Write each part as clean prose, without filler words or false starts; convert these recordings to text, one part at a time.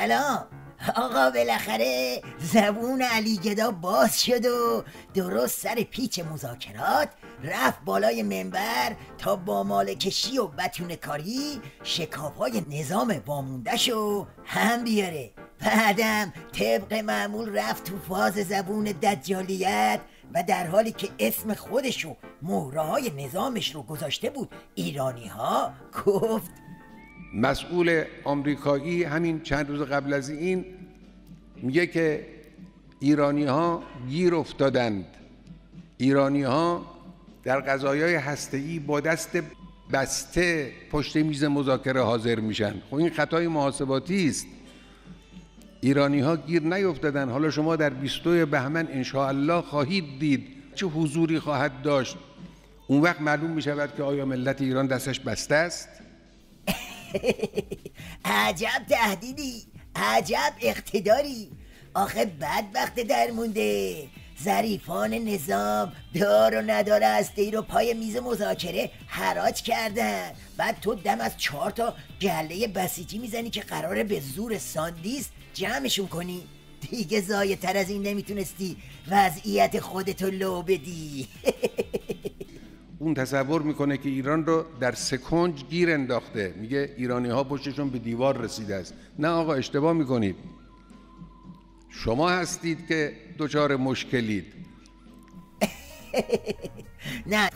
سلام آقا، بالاخره زبون علی گدا باز شد و درست سر پیچ مذاکرات رفت بالای منبر تا با مالکشی و بتونه کاری شکاف‌های نظام وامونده‌شو هم بیاره. بعدم طبق معمول رفت تو فاز زبون دجالیت و در حالی که اسم خودشو مهره‌های نظامش رو گذاشته بود ایرانی ها، گفت مسئول آمریکایی همین چند روز قبل از این میگه که ایرانی ها گیر افتادند، ایرانی ها در قضایای هسته‌ای با دست بسته پشت میز مذاکره حاضر میشن. خب این خطای محاسباتی است. ایرانی ها گیر نیفتادن. حالا شما در 22 بهمن انشاءالله خواهید دید چه حضوری خواهد داشت. اون وقت معلوم می شود که آیا ملت ایران دستش بسته است؟ عجب تهدیدی، عجب اقتداری. آخه بدبخت درمونده، ظریفان نظام دار و ندار هسته‌ای رو پای میز مذاکره حراج کردن. بعد تو دم از 4 تا گله بسیجی میزنی که قراره به زور ساندیس جمعشون کنی. دیگه زایه تر از این نمیتونستی وضعیت خودتو لو بدی. اون تصور میکنه که ایران رو در سکنج گیر انداخته، میگه ایرانی ها پشتشون به دیوار رسیده است. نه آقا، اشتباه میکنید. شما هستید که دچار مشکلید. نه،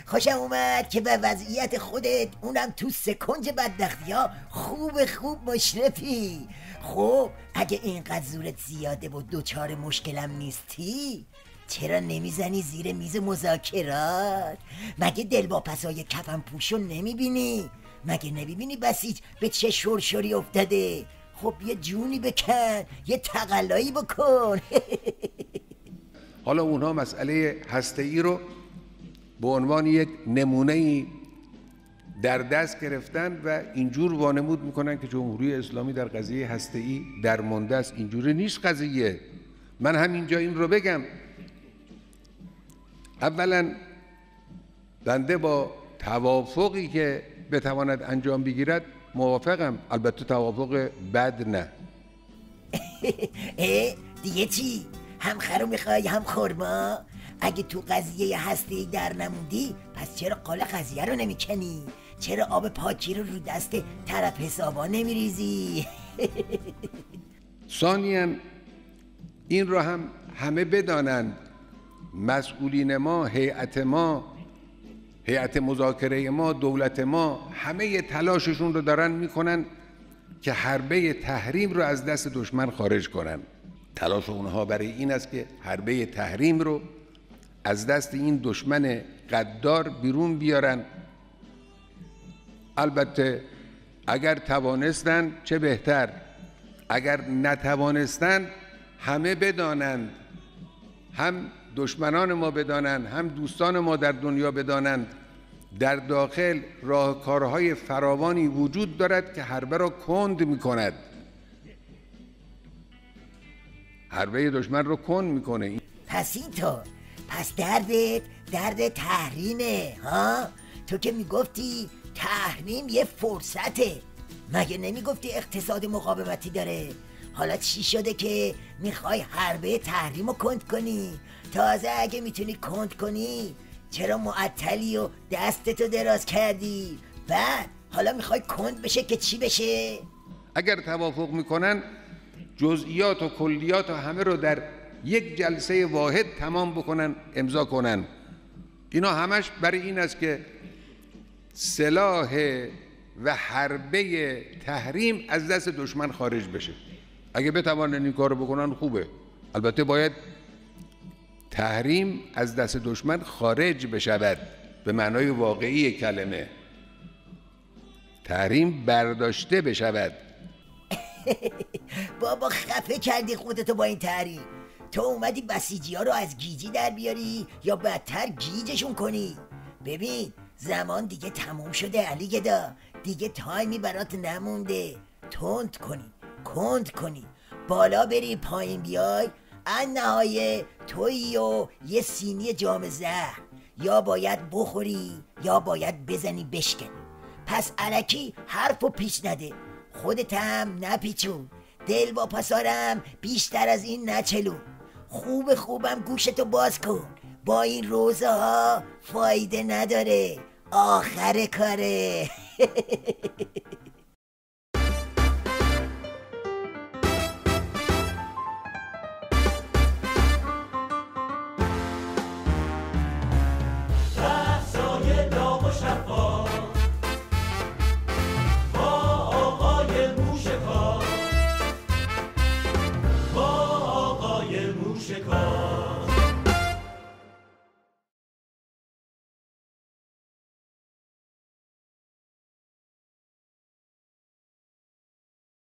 خوشم اومد که به وضعیت خودت اونم تو سکنج بدبختی ها خوب مشرفی. خب اگه اینقدر زورت زیاده و دچار مشکلم نیستی، چرا نمیزنی زیر میز مذاکرات؟ مگه دلواپسای کفن پوشو نمیبینی؟ مگه نمیبینی بسیج به چه شرشری افتاده؟ خب یه جونی بکن، یه تقلایی بکن. حالا اونها مسئله هسته‌ای رو به عنوان یک نمونه‌ای در دست گرفتن و اینجور وانمود میکنن که جمهوری اسلامی در قضیه هسته‌ای درمانده است. اینجوری نیست قضیه. من همینجا این رو بگم، اولا بنده با توافقی که بتواند انجام بگیرد موافقم، البته توافق بد نه. دیگه چی؟ هم خرو میخوای هم خورما؟ اگه تو قضیه هسته‌ای در نموندی، پس چرا قال قضیه رو نمیکنی؟ چرا آب پاکی رو رو دست طرف حسابا نمیریزی؟ ثانیاً این رو هم همه بدانند، مسئولین ما، هیئت مذاکره ما، دولت ما، همه تلاششون رو دارن میکنن که حربه تحریم رو از دست دشمن خارج کنن. تلاش اونها برای این است که حربه تحریم رو از دست این دشمن غدار بیرون بیارن. البته اگر توانستن چه بهتر، اگر نتوانستن همه بدانند، هم دشمنان ما بدانند هم دوستان ما در دنیا بدانند، در داخل راهکارهای فراوانی وجود دارد که حربه را کند میکند، حربه دشمن را کند میکنه. پس اینطور، پس درد تحریمه ها؟ تو که میگفتی تحریم یه فرصته، مگه نمیگفتی اقتصاد مقاومتی داره؟ حالا چی شده که میخوای حربه تحریم رو کند کنی؟ تازه اگه میتونی کند کنی، چرا معطلی و دستتو دراز کردی؟ بعد حالا میخوای کند بشه که چی بشه؟ اگر توافق میکنن جزئیات و کلیات و همه رو در یک جلسه واحد تمام بکنن، امضا کنن. اینا همش برای این است که سلاح و حربه تحریم از دست دشمن خارج بشه. اگه بتوانن این کار رو بکنن خوبه. البته باید تحریم از دست دشمن خارج بشود به معنای واقعی کلمه، تحریم برداشته بشود. بابا خفه کردی خودتو با این تحریم. تو اومدی بسیجی ها رو از گیجی در بیاری یا بدتر گیجشون کنی؟ ببین زمان دیگه تموم شده علی گدا، دیگه تایمی برات نمونده. کند کنی، بالا بری پایین بیای، ان نهایه تویی و یه سینی جام زهر یا باید بخوری یا باید بزنی بشکنی. پس الکی حرفو پیش نده، خودت هم نپیچون، دل با پاسارم بیشتر از این نچلون. خوبم گوشتو باز کن، با این روزه ها فایده نداره، آخر کاره. موشکار